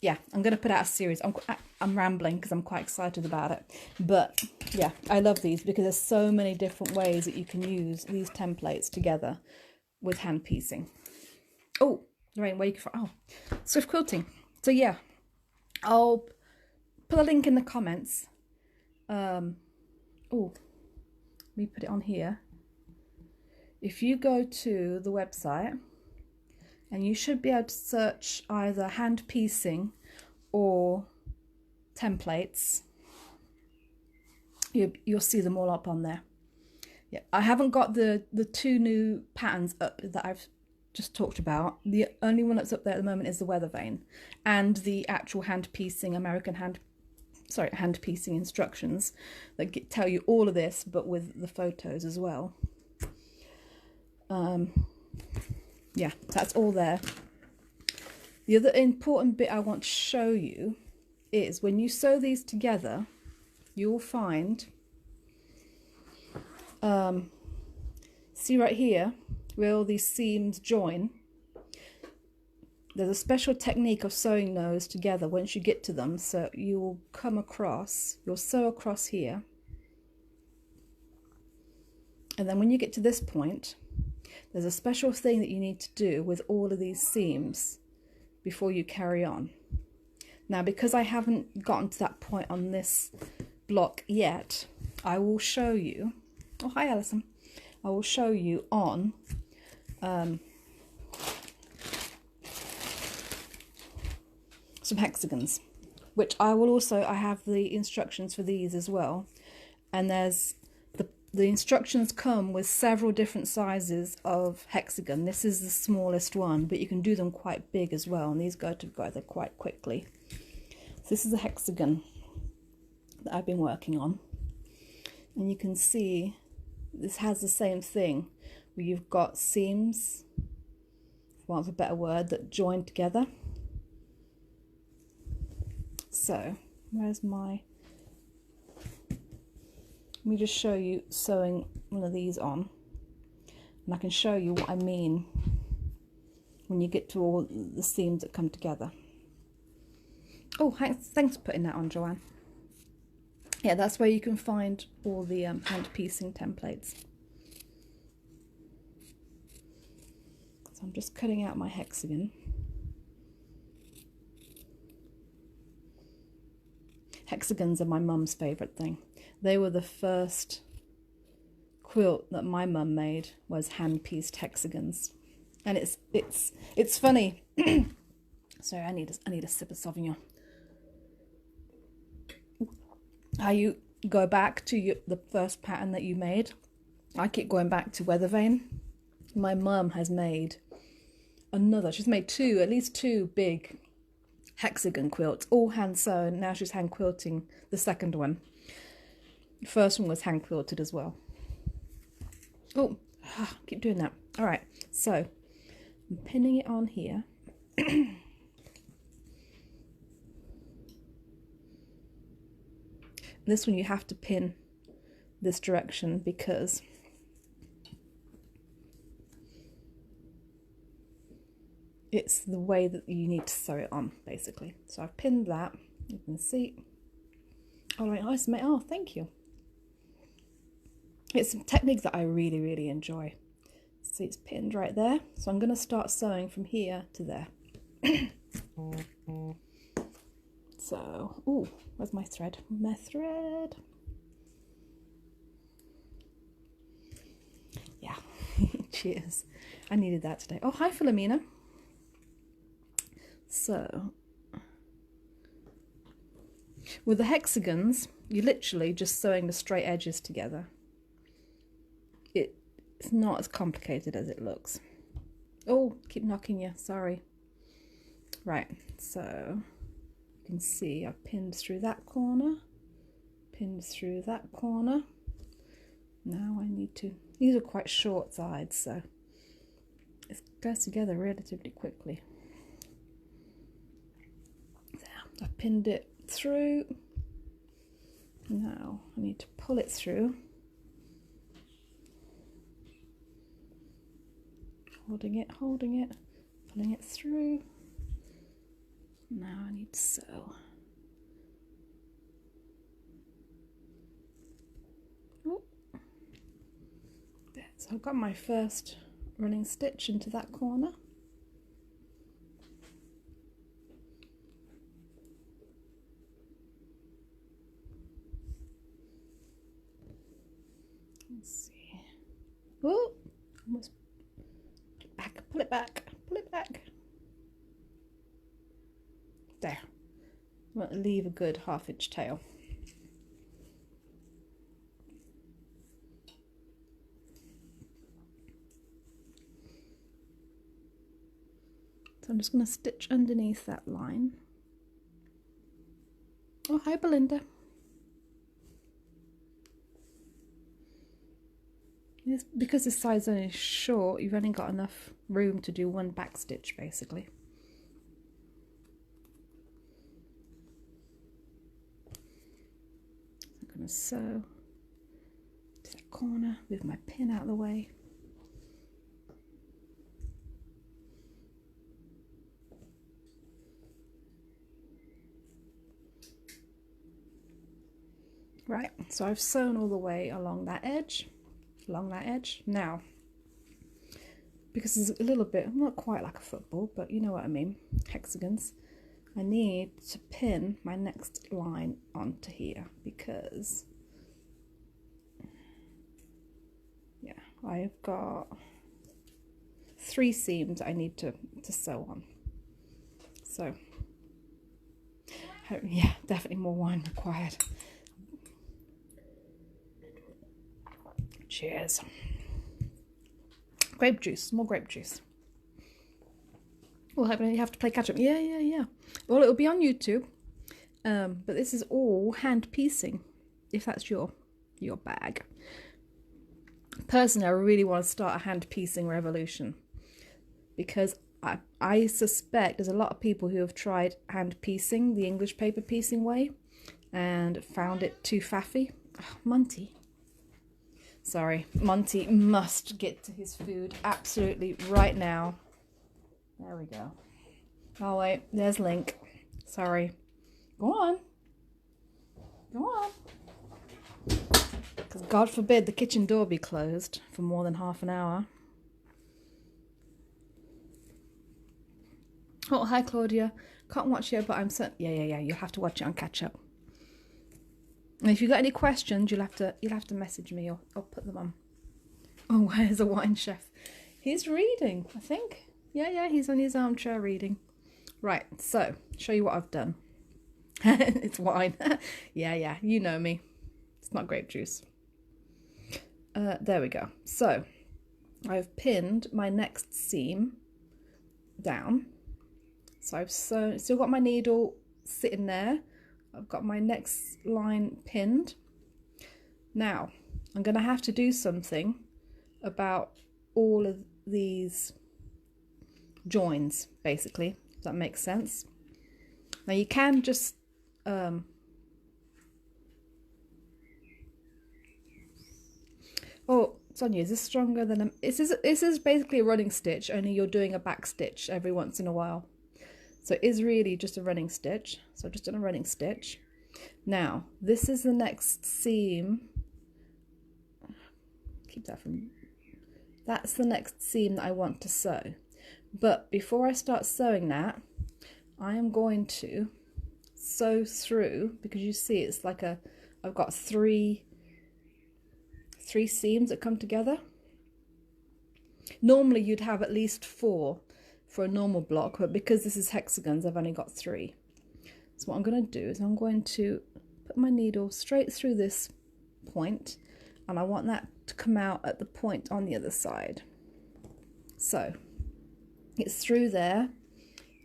Yeah, I'm going to put out a series. I'm rambling because I'm quite excited about it. But yeah, I love these because there's so many different ways that you can use these templates together with hand piecing. Oh, Lorraine, where you can find, oh, Swift Quilting. So yeah, I'll put a link in the comments. Oh, let me put it on here. If you go to the website, and you should be able to search either hand piecing or templates, you'll see them all up on there. Yeah, I haven't got the 2 new patterns up that I've just talked about. The only one that's up there at the moment is the weather vane and the actual hand piecing hand piecing instructions that tell you all of this, but with the photos as well. Yeah, that's all there. The other important bit I want to show you is when you sew these together, you'll find see right here where all these seams join, there's a special technique of sewing those together once you get to them. So you'll come across, you'll sew across here, and then when you get to this point, there's a special thing that you need to do with all of these seams before you carry on. Now, because I haven't gotten to that point on this block yet, I will show you, oh hi Alison, I will show you on some hexagons, which I will also, I have the instructions for these as well, and there's the instructions come with several different sizes of hexagon. This is the smallest one, but you can do them quite big as well, and these go together quite quickly. So this is a hexagon that I've been working on, and you can see this has the same thing where you've got seams, for want of a better word, that join together. So where's my, let me just show you sewing one of these on, and I can show you what I mean when you get to all the seams that come together. Oh, thanks for putting that on, Joanne. Yeah, that's where you can find all the hand piecing templates. So I'm just cutting out my hexagon. Hexagons are my mum's favourite thing. They were the first quilt that my mum made, was hand-pieced hexagons. And it's funny. Sorry, I need a sip of Sauvignon. How you go back to the first pattern that you made. I keep going back to Weather Vane. My mum has made another. She's made at least two big hexagon quilts, all hand sewn. Now she's hand quilting the second one. The first one was hand quilted as well. Oh, keep doing that. All right, so I'm pinning it on here. This one you have to pin this direction because it's the way that you need to sew it on, basically. So I've pinned that. You can see. All right, nice, mate. Oh, thank you. It's some techniques that I really, really enjoy. See, it's pinned right there. So I'm going to start sewing from here to there. So, ooh, where's my thread? My thread. Yeah, cheers. I needed that today. Oh, hi, Philomena. So, with the hexagons, you're literally just sewing the straight edges together. It's not as complicated as it looks. Oh, keep knocking you, sorry. Right, so you can see I've pinned through that corner, pinned through that corner. Now I need to, these are quite short sides, so it goes together relatively quickly. There, I've pinned it through. Now I need to pull it through. Holding it, pulling it through. Now I need to sew. Oh. There, so I've got my first running stitch into that corner. Let's see. Oh, almost. Back, pull it back, pull it back. There. I want to leave a good half-inch tail. So I'm just going to stitch underneath that line. Oh, hi Belinda. Because this side's only short, you've only got enough room to do one back stitch basically. I'm going to sew to that corner, move my pin out of the way. Right, so I've sewn all the way along that edge. Now, because it's a little bit, not quite like a football, but you know what I mean, hexagons, I need to pin my next line onto here because, yeah, I've got 3 seams I need to sew on. So, yeah, definitely more wine required. Cheers. Grape juice, more grape juice. Well, you have to play catch up. Yeah. Well, it'll be on YouTube. But this is all hand piecing, if that's your bag. Personally, I really want to start a hand piecing revolution because I suspect there's a lot of people who have tried hand piecing, the English paper piecing way, and found it too faffy. Oh, Monty. Sorry, Monty must get to his food absolutely right now. There we go. Oh wait, there's Link. Sorry. Go on. Because God forbid the kitchen door be closed for more than half an hour. Oh, hi Claudia. Can't watch it, but I'm so... Yeah. You'll have to watch it on catch up. And if you've got any questions, you'll have to message me or put them on. Oh, where's the wine chef? He's reading, I think. Yeah, he's on his armchair reading. Right, so, show you what I've done. It's wine. Yeah, you know me. It's not grape juice. There we go. So, I've pinned my next seam down. So I've still got my needle sitting there. I've got my next line pinned. Now, I'm going to have to do something about all of these joins, basically, if that makes sense. Now, you can just... Oh, Sonia, is this stronger than a... This is basically a running stitch, only you're doing a back stitch every once in a while. So it is really just a running stitch. So I've just done a running stitch. Now, this is the next seam. Keep that from... That's the next seam that I want to sew. But before I start sewing that, I am going to sew through, because you see it's like I've got three seams that come together. Normally you'd have at least 4 for a normal block, but because this is hexagons, I've only got 3. So what I'm going to do is I'm going to put my needle straight through this point, and I want that to come out at the point on the other side. So it's through there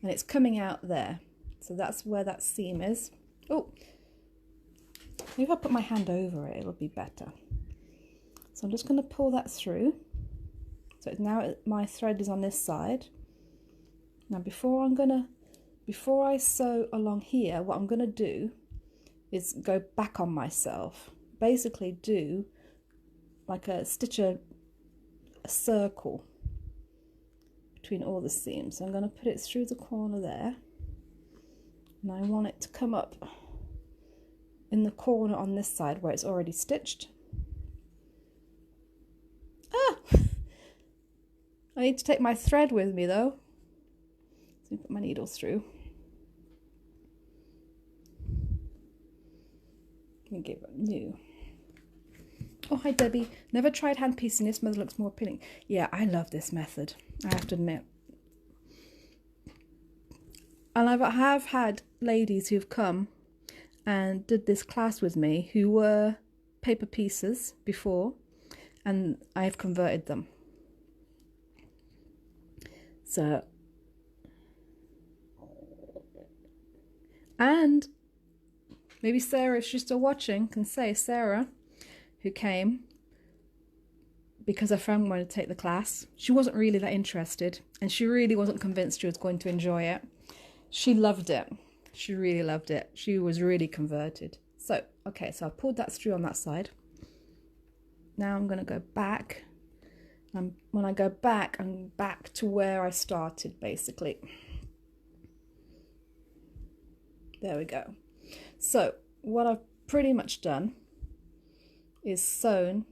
and it's coming out there. So that's where that seam is. Oh, maybe if I put my hand over it, it'll be better. So I'm just going to pull that through. So now my thread is on this side. Now before I sew along here, what I'm going to do is go back on myself. Basically do like stitch a circle between all the seams. So I'm going to put it through the corner there. And I want it to come up in the corner on this side where it's already stitched. Ah! I need to take my thread with me though. So put my needle through. And give it new. Oh, hi Debbie. Never tried hand piecing. This method looks more appealing. Yeah, I love this method, I have to admit. And I have had ladies who've come and did this class with me who were paper piecers before, and I've converted them. So, and maybe Sarah, if she's still watching, can say Sarah, who came because her friend wanted to take the class. She wasn't really that interested, and she really wasn't convinced she was going to enjoy it. She loved it. She really loved it. She was really converted. So, okay, so I pulled that through on that side. now I'm going to go back. When I go back, I'm back to where I started, basically. There we go. So what I've pretty much done is sewn,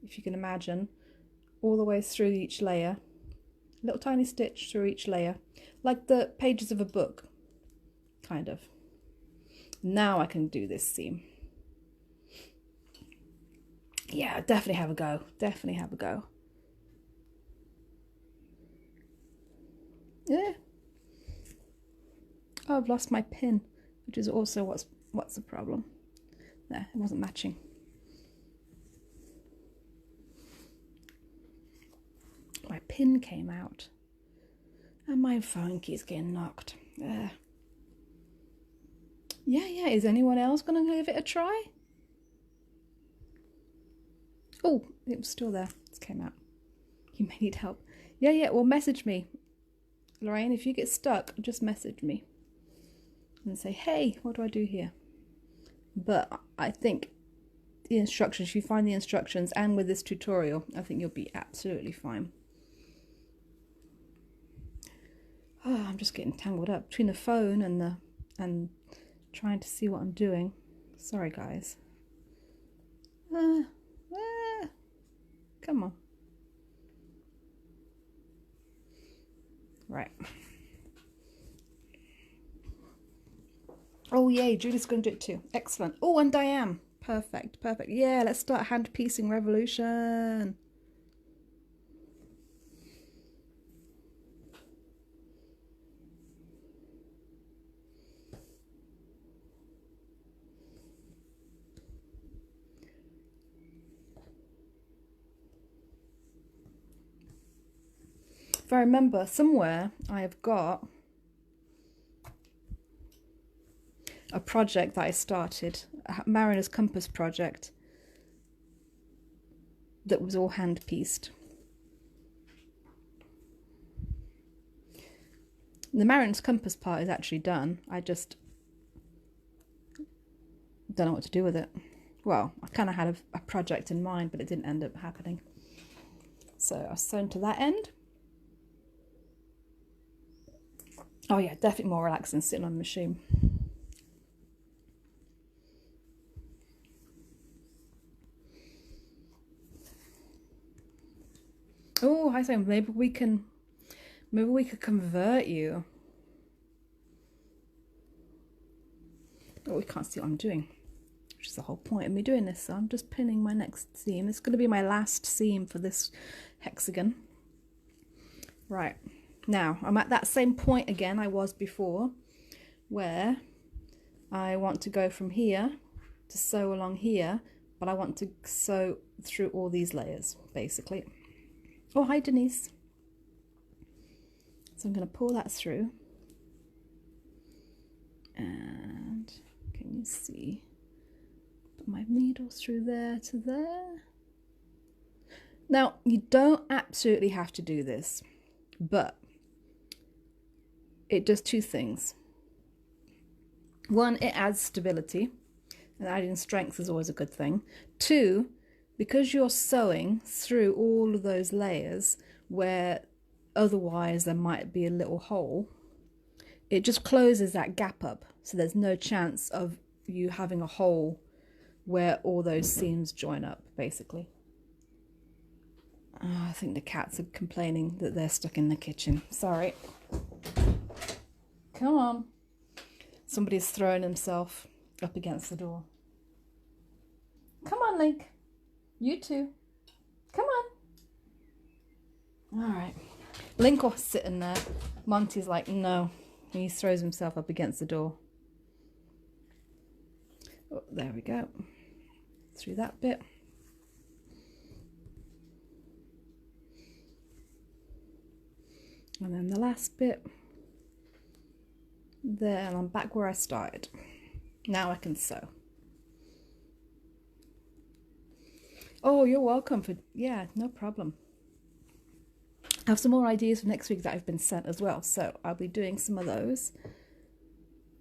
if you can imagine, all the way through each layer, a little tiny stitch through each layer, like the pages of a book, kind of. Now I can do this seam. Yeah, definitely have a go. Definitely have a go. Yeah. Oh, I've lost my pin, which is also what's the problem. There, it wasn't matching. My pin came out. And my phone keeps getting knocked. Yeah, is anyone else going to give it a try? Oh, it was still there. It came out. You may need help. Yeah, well, message me. Lorraine, if you get stuck, just message me. And say, hey, what do I do here? But I think the instructions, if you find the instructions, and with this tutorial, I think you'll be absolutely fine. Oh, I'm just getting tangled up between the phone and trying to see what I'm doing. Sorry, guys. Come on. Right. Oh, yay, Julie's going to do it too. Excellent. Oh, and Diane. Perfect. Yeah, let's start hand piecing revolution. If I remember, somewhere I've got a project that I started, a Mariner's Compass project, that was all hand pieced. The Mariner's Compass part is actually done. I just don't know what to do with it. Well, I kind of had a project in mind, but it didn't end up happening. So I sewn to that end. Oh yeah, definitely more relaxing sitting on the machine. Oh, I say maybe we could convert you. Oh, we can't see what I'm doing, which is the whole point of me doing this. So I'm just pinning my next seam. It's going to be my last seam for this hexagon. Right. Now, I'm at that same point again I was before, where I want to go from here to sew along here, but I want to sew through all these layers, basically. Oh, hi, Denise. So I'm going to pull that through. And can you see? Put my needle through there to there. Now, you don't absolutely have to do this, but it does two things. One, it adds stability, and adding strength is always a good thing. Two, because you're sewing through all of those layers where otherwise there might be a little hole, it just closes that gap up, so there's no chance of you having a hole where all those seams join up, basically. Oh, I think the cats are complaining that they're stuck in the kitchen. Sorry. Come on. Somebody's thrown himself up against the door. Come on, Link. You too. Come on. All right. Link was sitting there. Monty's like, no. And he throws himself up against the door. Oh, there we go. Through that bit. And then the last bit. There, and I'm back where I started. Now I can sew. Oh, you're welcome for, yeah, no problem. I have some more ideas for next week that I've been sent as well, so I'll be doing some of those.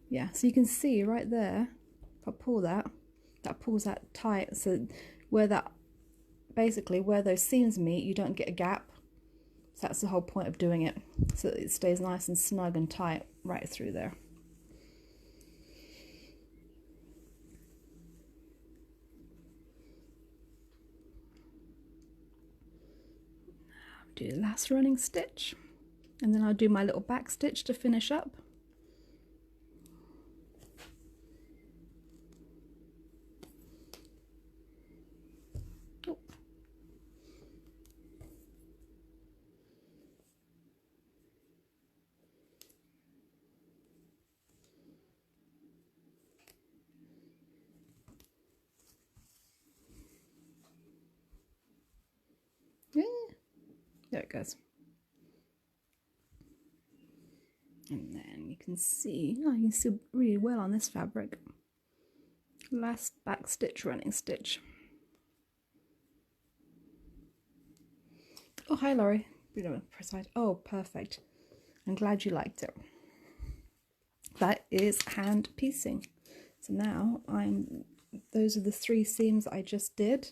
Yeah, so you can see right there, if I pull that, that pulls that tight, so where that basically where those seams meet, you don't get a gap. So that's the whole point of doing it, so that it stays nice and snug and tight right through there. Do the last running stitch, and then I'll do my little back stitch to finish up. Oh. Yeah. There it goes. And then you can see, oh, you can see really well on this fabric. Last back stitch, running stitch. Oh, hi Laurie. Precise. Oh, perfect. I'm glad you liked it. That is hand piecing. So now those are the 3 seams I just did.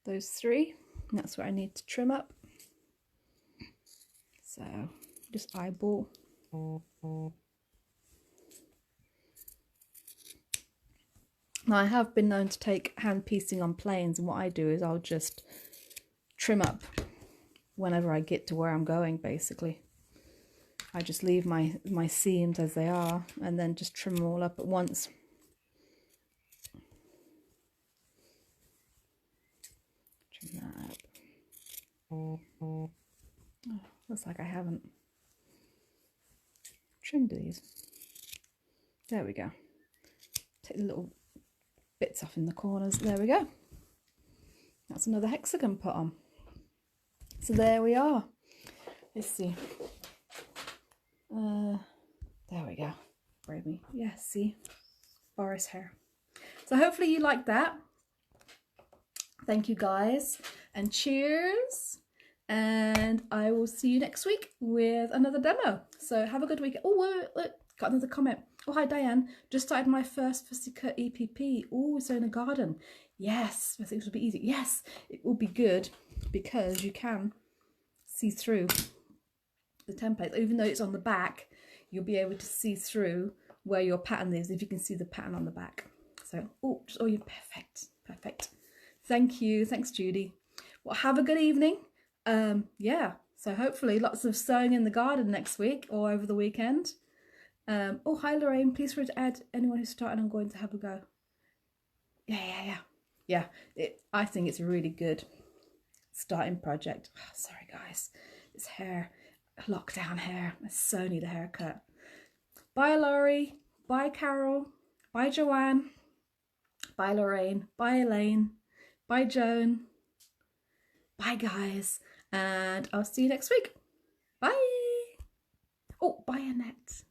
Those 3. And that's what I need to trim up. So just eyeball. Now I have been known to take hand piecing on planes, and what I do is I'll just trim up whenever I get to where I'm going, basically. I just leave my seams as they are and then just trim them all up at once. Trim that up. Oh, looks like I haven't trimmed these. There we go. Take the little bits off in the corners. There we go. That's another hexagon put on. So there we are. Let's see. There we go. Brave me. Yeah, see? Boris hair. So hopefully you like that. Thank you guys. And cheers. And I will see you next week with another demo. So have a good week. Oh, look, got another comment. Oh, hi Diane. Just started my first fussy cut EPP. Oh, so in a garden. Yes, I think it will be easy. Yes, it will be good because you can see through the template. Even though it's on the back, you'll be able to see through where your pattern is if you can see the pattern on the back. So, oh, you're perfect. Perfect. Thank you. Thanks, Judy. Well, have a good evening. Yeah, so hopefully lots of sewing in the garden next week or over the weekend. Oh, hi Lorraine, please feel free to add anyone who's starting. I'm going to have a go. Yeah, I think it's a really good starting project. Oh, sorry guys, it's hair, lockdown hair. I so need a haircut. Bye Laurie, bye Carol, bye Joanne, bye Lorraine, bye Elaine, bye Joan, bye guys, and I'll see you next week. Bye. Oh, bye Annette.